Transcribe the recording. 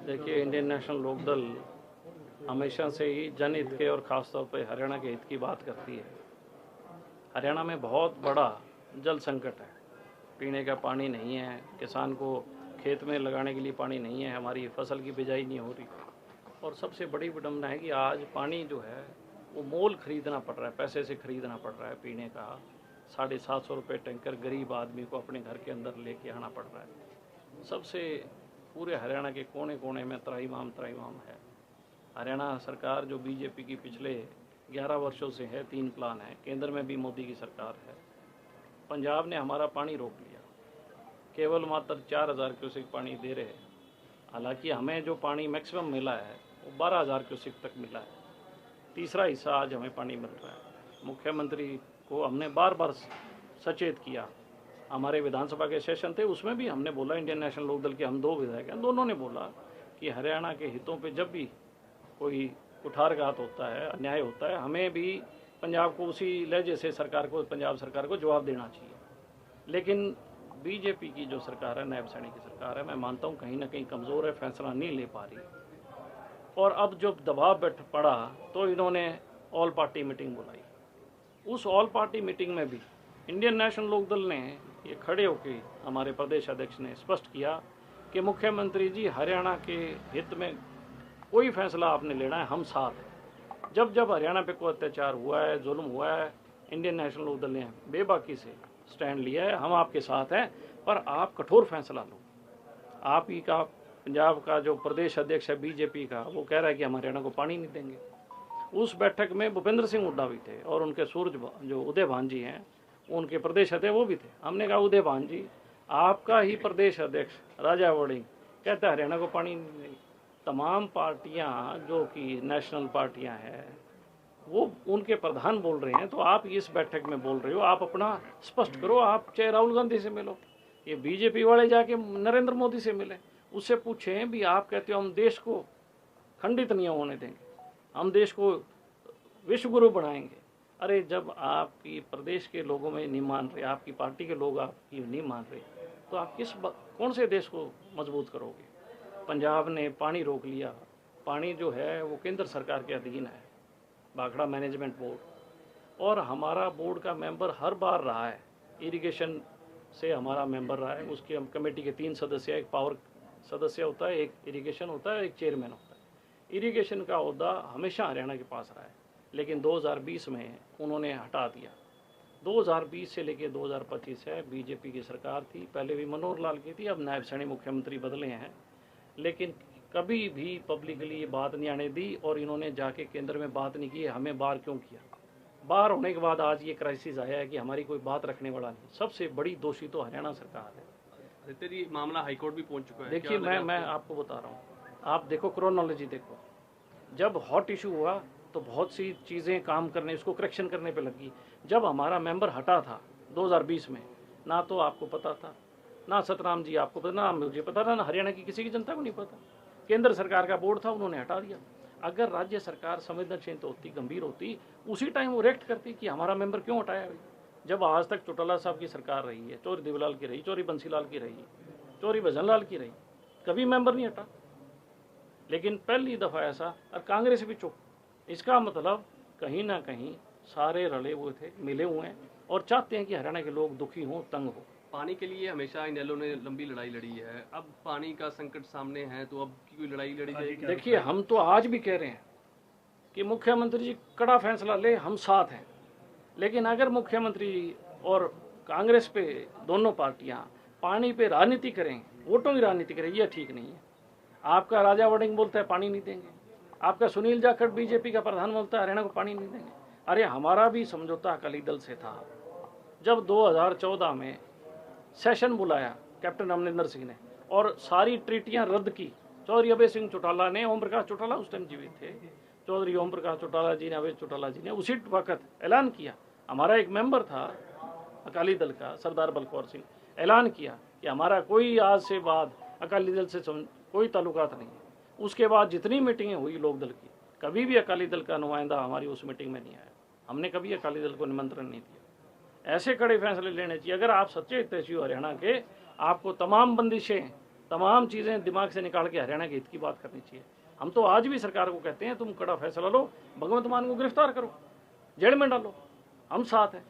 देखिए, Indian national Lokdal हमेशा से ही जनहित के और ख़ासतौर पर हरियाणा के हित की बात करती है। हरियाणा में बहुत बड़ा जल संकट है, पीने का पानी नहीं है, किसान को खेत में लगाने के लिए पानी नहीं है, हमारी फसल की बिजाई नहीं हो रही। और सबसे बड़ी विडम्बना है कि आज पानी जो है वो मोल खरीदना पड़ रहा है, पैसे से खरीदना पड़ रहा है पीने का। 750 रुपये टैंकर गरीब आदमी को अपने घर के अंदर लेके आना पड़ रहा है। सबसे पूरे हरियाणा के कोने कोने में त्राहिमाम है। हरियाणा सरकार जो बीजेपी की पिछले 11 वर्षों से है, 3 प्लान है, केंद्र में भी मोदी की सरकार है। पंजाब ने हमारा पानी रोक लिया, केवल मात्र 4000 क्यूसेक पानी दे रहे हैं। हालांकि हमें जो पानी मैक्सिमम मिला है वो 12000 क्यूसेक तक मिला है। तीसरा हिस्सा आज हमें पानी मिल रहा है। मुख्यमंत्री को हमने बार बार सचेत किया। हमारे विधानसभा के सेशन थे, उसमें भी हमने बोला, इंडियन नेशनल लोकदल के हम 2 विधायक हैं, दोनों ने बोला कि हरियाणा के हितों पे जब भी कोई कुठारघात होता है, अन्याय होता है, हमें भी पंजाब को उसी लहजे से पंजाब सरकार को जवाब देना चाहिए। लेकिन बीजेपी की जो सरकार है, नायब सैनी की सरकार है, मैं मानता हूँ कहीं ना कहीं कमज़ोर है, फैसला नहीं ले पा रही। और अब जब दबाव बैठ पड़ा तो इन्होंने ऑल पार्टी मीटिंग बुलाई। उस ऑल पार्टी मीटिंग में भी इंडियन नेशनल लोकदल ने ये खड़े होकर, हमारे प्रदेश अध्यक्ष ने स्पष्ट किया कि मुख्यमंत्री जी, हरियाणा के हित में कोई फैसला आपने लेना है, हम साथ हैं। जब जब हरियाणा पे कोई अत्याचार हुआ है, जुल्म हुआ है, इंडियन नेशनल लोकदल ने बेबाकी से स्टैंड लिया है, हम आपके साथ हैं, पर आप कठोर फैसला लो। आप ही का पंजाब का जो प्रदेश अध्यक्ष है बीजेपी का, वो कह रहा है कि हम हरियाणा को पानी नहीं देंगे। उस बैठक में भूपेंद्र सिंह हुड्डा भी थे और उनके सूरज जो उदय भान जी हैं, उनके प्रदेश अध्यक्ष, वो भी थे। हमने कहा, उदय भान जी, आपका ही प्रदेश अध्यक्ष राजा वड़िंग कहता है हरियाणा को पानी नहीं देंगे। तमाम पार्टियां जो कि नेशनल पार्टियां हैं, वो उनके प्रधान बोल रहे हैं, तो आप इस बैठक में बोल रहे हो, आप अपना स्पष्ट करो। आप चाहे राहुल गांधी से मिलो, ये बीजेपी वाले जाके नरेंद्र मोदी से मिले, उससे पूछें भी, आप कहते हो हम देश को खंडित नहीं होने देंगे, हम देश को विश्व गुरु बनाएंगे। अरे, जब आपकी प्रदेश के लोगों में नहीं मान रहे, आपकी पार्टी के लोग आपकी नहीं मान रहे, तो आप कौन से देश को मजबूत करोगे। पंजाब ने पानी रोक लिया। पानी जो है वो केंद्र सरकार के अधीन है, भाखड़ा मैनेजमेंट बोर्ड, और हमारा बोर्ड का मेंबर हर बार रहा है, इरिगेशन से हमारा मेंबर रहा है। उसके हम कमेटी के 3 सदस्य, एक पावर सदस्य होता है, एक इरिगेशन होता है, एक चेयरमैन होता है। इरिगेशन का ओहदा हमेशा हरियाणा के पास रहा है, लेकिन 2020 में उन्होंने हटा दिया। 2020 से लेकर 2025 है, बीजेपी की सरकार थी, पहले भी मनोहर लाल की थी, अब नायब सैनी मुख्यमंत्री बदले हैं, लेकिन कभी भी पब्लिकली ये बात नहीं आने दी। और इन्होंने जाके केंद्र में बात नहीं की, हमें बाहर क्यों किया। बाहर होने के बाद आज ये क्राइसिस आया है कि हमारी कोई बात रखने वाला नहीं। सबसे बड़ी दोषी तो हरियाणा सरकार है। तेरी मामला हाईकोर्ट भी पहुंच चुका है। देखिए, मैं आपको बता रहा हूँ, आप देखो, क्रोनोलॉजी देखो। जब हॉट इशू हुआ तो बहुत सी चीज़ें काम करने, इसको करेक्शन करने पे लगी। जब हमारा मेंबर हटा था 2020 में, ना तो आपको पता था, ना सतराम जी आपको पता, ना मुझे पता था, ना हरियाणा की किसी की जनता को नहीं पता। केंद्र सरकार का बोर्ड था, उन्होंने हटा दिया। अगर राज्य सरकार संवेदनशील होती, गंभीर होती, उसी टाइम वो रिएक्ट करती कि हमारा मेंबर क्यों हटाया। जब आज तक चौटाला साहब की सरकार रही है, चौधरी देवीलाल की रही, चौधरी बंसीलाल की रही, चौधरी भजनलाल की रही, कभी मेंबर नहीं हटा। लेकिन पहली दफ़ा ऐसा, और कांग्रेस भी चुप। इसका मतलब कहीं ना कहीं सारे रले हुए थे, मिले हुए हैं, और चाहते हैं कि हरियाणा के लोग दुखी हों, तंग हो। पानी के लिए हमेशा इनेलो ने लंबी लड़ाई लड़ी है, अब पानी का संकट सामने है, तो अब की कोई लड़ाई लड़ी जाएगी। देखिए, हम तो आज भी कह रहे हैं कि मुख्यमंत्री जी कड़ा फैसला ले, हम साथ हैं। लेकिन अगर मुख्यमंत्री जी और कांग्रेस पे दोनों पार्टियां पानी पे राजनीति करें, वोटों की राजनीति करें, यह ठीक नहीं है। आपका राजा वड़िंग बोलता है पानी नहीं देंगे, आपका सुनील जाखड़ बीजेपी का प्रधान बोलता है हरियाणा को पानी नहीं देंगे। अरे, हमारा भी समझौता अकाली दल से था। जब 2014 में सेशन बुलाया कैप्टन अमरिंदर सिंह ने और सारी ट्रीटियां रद्द की, चौधरी अभय सिंह चौटाला ने, ओम प्रकाश चौटाला उस टाइम जीवित थे, चौधरी ओम प्रकाश चौटाला जी ने, अभय चौटाला जी ने उसी वक्त ऐलान किया। हमारा एक मेंबर था अकाली दल का, सरदार बलकौर सिंह, ऐलान किया कि हमारा कोई आज से बाद अकाली दल से कोई ताल्लुकात नहीं है। उसके बाद जितनी मीटिंगें हुई लोकदल की, कभी भी अकाली दल का नुमाइंदा हमारी उस मीटिंग में नहीं आया। हमने कभी अकाली दल को निमंत्रण नहीं दिया। ऐसे कड़े फैसले लेने चाहिए। अगर आप सच्चे हितैषी हो हरियाणा के, आपको तमाम बंदिशें तमाम चीज़ें दिमाग से निकाल के हरियाणा के हित की बात करनी चाहिए। हम तो आज भी सरकार को कहते हैं तुम कड़ा फैसला लो, भगवंत मान को गिरफ्तार करो, जेल में डालो, हम साथ हैं।